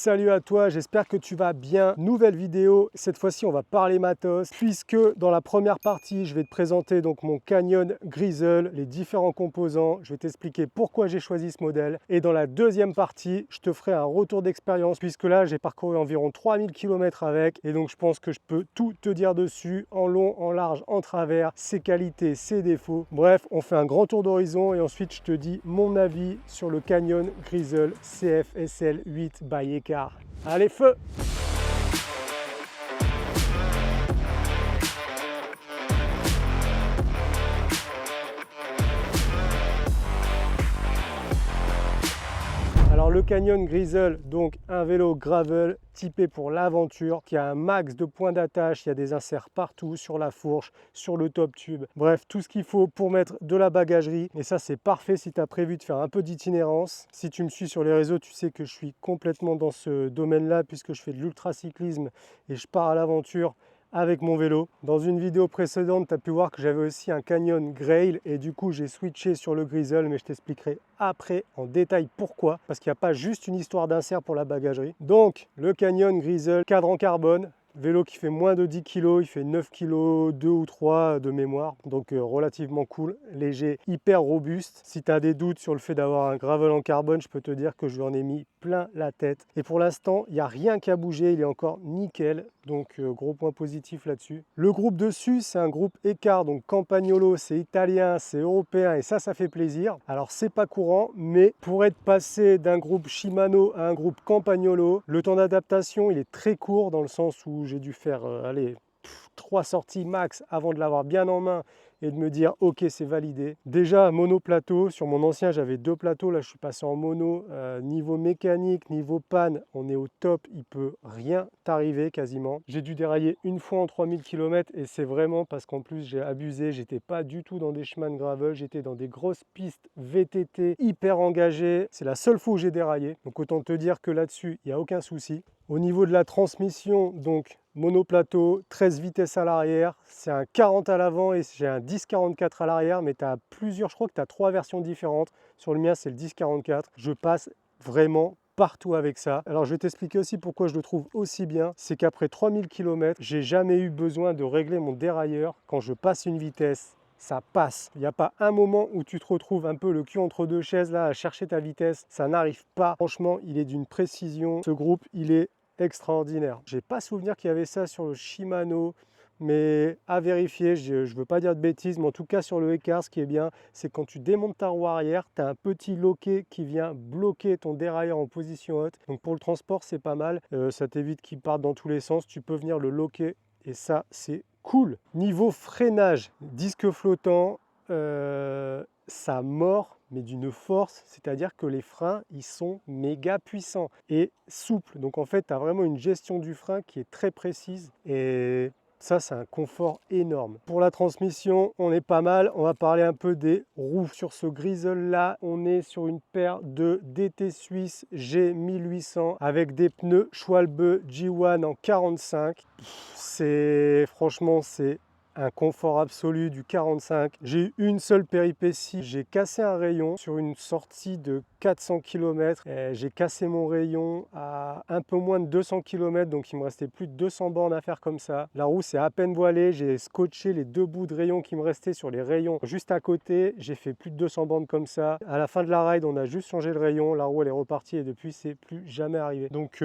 Salut à toi, j'espère que tu vas bien. Nouvelle vidéo, cette fois-ci on va parler matos, puisque dans la première partie, je vais te présenter donc mon Canyon Grizzle, les différents composants, je vais t'expliquer pourquoi j'ai choisi ce modèle. Et dans la deuxième partie, je te ferai un retour d'expérience, puisque là j'ai parcouru environ 3000 km avec, et donc je pense que je peux tout te dire dessus, en long, en large, en travers, ses qualités, ses défauts. Bref, on fait un grand tour d'horizon et ensuite je te dis mon avis sur le Canyon Grizzle CF-SL 8 by Ekar. Allez, feu! Alors le Canyon Grizzle, donc un vélo gravel typé pour l'aventure, qui a un max de points d'attache, il y a des inserts partout, sur la fourche, sur le top tube, bref, tout ce qu'il faut pour mettre de la bagagerie. Et ça c'est parfait si tu as prévu de faire un peu d'itinérance. Si tu me suis sur les réseaux, tu sais que je suis complètement dans ce domaine-là, puisque je fais de l'ultracyclisme et je pars à l'aventure avec mon vélo. Dans une vidéo précédente, tu as pu voir que j'avais aussi un Canyon Grail et du coup j'ai switché sur le Grizzle, mais je t'expliquerai après en détail pourquoi, parce qu'il n'y a pas juste une histoire d'insert pour la bagagerie. Donc le Canyon Grizzle, cadre en carbone, vélo qui fait moins de 10 kg, il fait 9 kg 2 ou 3 de mémoire, donc relativement cool, léger, hyper robuste. Si tu as des doutes sur le fait d'avoir un gravel en carbone, je peux te dire que je lui en ai mis plein la tête. Et pour l'instant, il n'y a rien qui a bougé, il est encore nickel, donc gros point positif là-dessus. Le groupe dessus, c'est un groupe Ekar, donc Campagnolo, c'est italien, c'est européen, et ça fait plaisir. Alors c'est pas courant, mais pour être passé d'un groupe Shimano à un groupe Campagnolo, le temps d'adaptation, il est très court dans le sens où j'ai dû faire 3 sorties max avant de l'avoir bien en main et de me dire ok, c'est validé. Déjà mono plateau, sur mon ancien j'avais 2 plateaux, là je suis passé en mono. Niveau mécanique, niveau panne, on est au top, il peut rien t'arriver quasiment. J'ai dû dérailler une fois en 3000 km et c'est vraiment parce qu'en plus j'ai abusé, j'étais pas du tout dans des chemins de gravel, j'étais dans des grosses pistes VTT hyper engagées. C'est la seule fois où j'ai déraillé, donc autant te dire que là-dessus il n'y a aucun souci. Au niveau de la transmission, donc monoplateau, 13 vitesses à l'arrière, c'est un 40 à l'avant et j'ai un 10-44 à l'arrière, mais tu as plusieurs, je crois que tu as 3 versions différentes. Sur le mien, c'est le 10-44. Je passe vraiment partout avec ça. Alors je vais t'expliquer aussi pourquoi je le trouve aussi bien. C'est qu'après 3000 km, j'ai jamais eu besoin de régler mon dérailleur. Quand je passe une vitesse, ça passe. Il n'y a pas un moment où tu te retrouves un peu le cul entre deux chaises là à chercher ta vitesse. Ça n'arrive pas. Franchement, il est d'une précision. Ce groupe, il est extraordinaire. J'ai pas souvenir qu'il y avait ça sur le Shimano, mais à vérifier. Je ne veux pas dire de bêtises, mais en tout cas sur le Ekar, ce qui est bien, c'est quand tu démontes ta roue arrière, tu as un petit loquet qui vient bloquer ton dérailleur en position haute. Donc pour le transport, c'est pas mal. Ça t'évite qu'il parte dans tous les sens. Tu peux venir le loquer et ça, c'est cool. Niveau freinage, disque flottant, ça mord, mais d'une force, c'est-à-dire que les freins, ils sont méga puissants et souples. Donc en fait, tu as vraiment une gestion du frein qui est très précise et ça, c'est un confort énorme. Pour la transmission, on est pas mal. On va parler un peu des roues. Sur ce Grizzle-là, on est sur une paire de DT Suisse G1800 avec des pneus Schwalbe G1 en 45. Franchement, c'est un confort absolu du 45. J'ai eu une seule péripétie, j'ai cassé un rayon sur une sortie de 400 km. J'ai cassé mon rayon à un peu moins de 200 km, donc il me restait plus de 200 bornes à faire comme ça. La roue s'est à peine voilée, j'ai scotché les 2 bouts de rayon qui me restaient sur les rayons juste à côté. J'ai fait plus de 200 bornes comme ça. À la fin de la ride, on a juste changé le rayon, la roue elle est repartie et depuis c'est plus jamais arrivé. Donc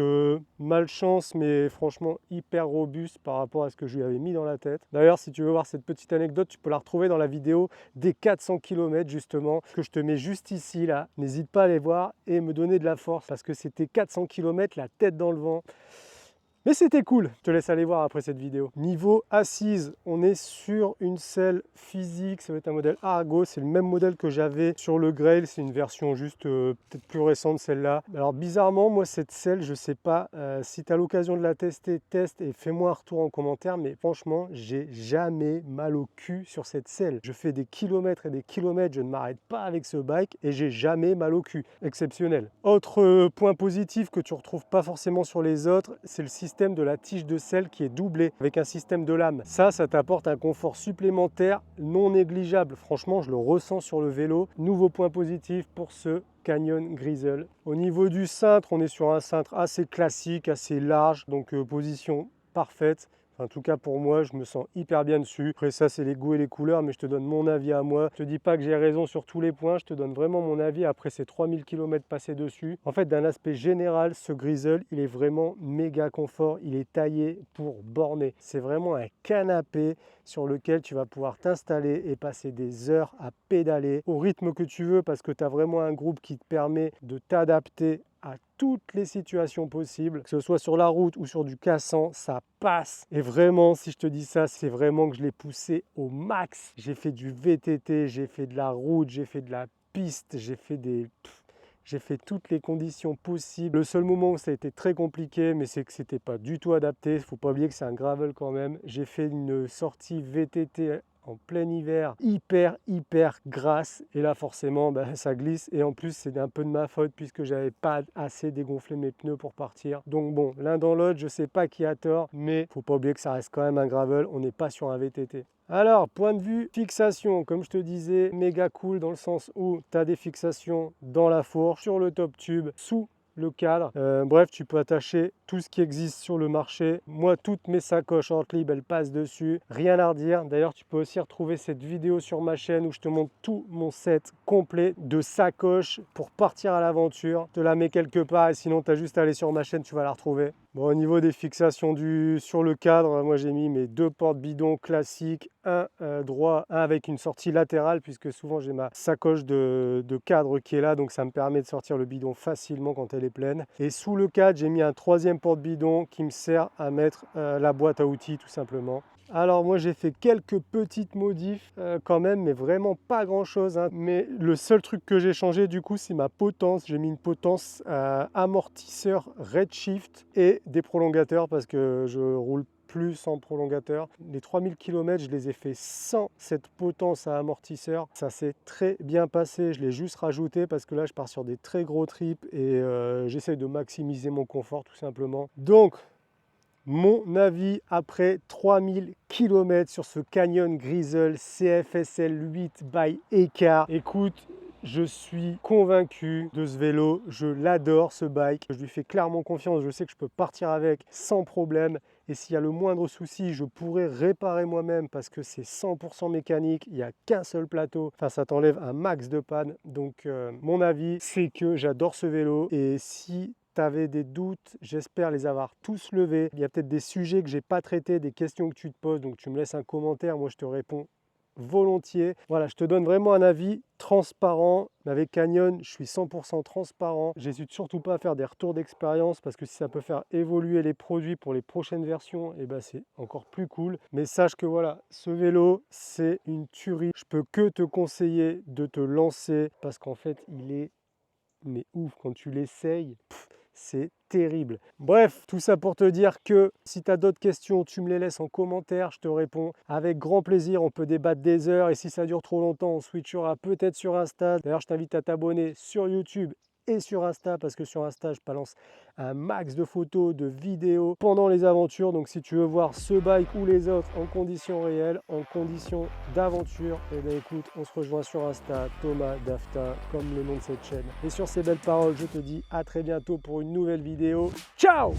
malchance, mais franchement hyper robuste par rapport à ce que je lui avais mis dans la tête. D'ailleurs, si tu veux voir cette petite anecdote, tu peux la retrouver dans la vidéo des 400 km justement, que je te mets juste ici là. N'hésite pas à aller voir et me donner de la force parce que c'était 400 km la tête dans le vent. Mais c'était cool, je te laisse aller voir après cette vidéo. Niveau assise, on est sur une selle physique, ça va être un modèle Argo, c'est le même modèle que j'avais sur le Grail, c'est une version juste peut-être plus récente celle-là. Alors bizarrement, moi cette selle, je sais pas, si tu as l'occasion de la tester, teste et fais-moi un retour en commentaire, mais franchement, j'ai jamais mal au cul sur cette selle. Je fais des kilomètres et des kilomètres, je ne m'arrête pas avec ce bike et j'ai jamais mal au cul. Exceptionnel. Autre point positif que tu retrouves pas forcément sur les autres, c'est le système système de la tige de selle qui est doublé avec un système de lame. Ça t'apporte un confort supplémentaire non négligeable. Franchement, je le ressens sur le vélo. Nouveau point positif pour ce Canyon Grizzle. Au niveau du cintre, on est sur un cintre assez classique, assez large, donc position parfaite. En tout cas pour moi, je me sens hyper bien dessus. Après ça, c'est les goûts et les couleurs, mais je te donne mon avis à moi. Je te dis pas que j'ai raison sur tous les points, je te donne vraiment mon avis après ces 3000 km passés dessus. En fait, d'un aspect général, ce Grizzle, il est vraiment méga confort. Il est taillé pour borner. C'est vraiment un canapé sur lequel tu vas pouvoir t'installer et passer des heures à pédaler au rythme que tu veux parce que tu as vraiment un groupe qui te permet de t'adapter à toutes les situations possibles, que ce soit sur la route ou sur du cassant, ça passe. Et vraiment, si je te dis ça, c'est vraiment que je l'ai poussé au max. J'ai fait du VTT, j'ai fait de la route, j'ai fait de la piste, j'ai fait toutes les conditions possibles. Le seul moment où ça a été très compliqué, mais c'est que c'était pas du tout adapté. Il ne faut pas oublier que c'est un gravel quand même. J'ai fait une sortie VTT en plein hiver, hyper grasse. Et là, forcément, ça glisse. Et en plus, c'est un peu de ma faute puisque j'avais pas assez dégonflé mes pneus pour partir. Donc bon, l'un dans l'autre, je sais pas qui a tort, mais faut pas oublier que ça reste quand même un gravel. On n'est pas sur un VTT. Alors, point de vue fixation, comme je te disais, méga cool dans le sens où tu as des fixations dans la fourche, sur le top tube, sous le cadre. Bref, tu peux attacher tout ce qui existe sur le marché. Moi, toutes mes sacoches Ortlieb, elles passent dessus. Rien à redire. D'ailleurs, tu peux aussi retrouver cette vidéo sur ma chaîne où je te montre tout mon set complet de sacoches pour partir à l'aventure. Je te la mets quelque part et sinon, tu as juste à aller sur ma chaîne, tu vas la retrouver. Bon, au niveau des fixations sur le cadre, moi j'ai mis mes deux porte-bidons classiques, un droit, un avec une sortie latérale, puisque souvent j'ai ma sacoche de cadre qui est là, donc ça me permet de sortir le bidon facilement quand elle est pleine. Et sous le cadre, j'ai mis un troisième porte-bidon qui me sert à mettre la boîte à outils tout simplement. Alors moi j'ai fait quelques petites modifs quand même, mais vraiment pas grand chose, hein. Mais le seul truc que j'ai changé du coup, c'est ma potence. J'ai mis une potence amortisseur Redshift et des prolongateurs parce que je roule plus sans prolongateur. Les 3000 km, je les ai fait sans cette potence à amortisseur. Ça s'est très bien passé. Je l'ai juste rajouté parce que là, je pars sur des très gros trips et j'essaye de maximiser mon confort tout simplement. Donc, mon avis après 3000 km sur ce Canyon Grizzle CFSL 8 by Ekar. Écoute, je suis convaincu de ce vélo, je l'adore ce bike, je lui fais clairement confiance, je sais que je peux partir avec sans problème et s'il y a le moindre souci, je pourrais réparer moi-même parce que c'est 100% mécanique, il n'y a qu'un seul plateau, enfin ça t'enlève un max de panne. Donc mon avis, c'est que j'adore ce vélo et si tu avais des doutes, j'espère les avoir tous levés. Il y a peut-être des sujets que j'ai pas traités, des questions que tu te poses, donc tu me laisses un commentaire, moi je te réponds volontiers. Voilà, je te donne vraiment un avis transparent. Avec Canyon, je suis 100% transparent. J'hésite surtout pas à faire des retours d'expérience parce que si ça peut faire évoluer les produits pour les prochaines versions, et ben c'est encore plus cool. Mais sache que voilà, ce vélo, c'est une tuerie. Je peux que te conseiller de te lancer parce qu'en fait, il est mais ouf quand tu l'essayes. C'est terrible. Bref, tout ça pour te dire que si tu as d'autres questions, tu me les laisses en commentaire, je te réponds avec grand plaisir. On peut débattre des heures et si ça dure trop longtemps, on switchera peut-être sur Insta. D'ailleurs, je t'invite à t'abonner sur YouTube et sur Insta parce que sur Insta, je balance un max de photos, de vidéos pendant les aventures. Donc si tu veux voir ce bike ou les autres en conditions réelles, en conditions d'aventure, eh bien écoute, on se rejoint sur Insta, Thomas Dafta, comme le nom de cette chaîne. Et sur ces belles paroles, je te dis à très bientôt pour une nouvelle vidéo. Ciao!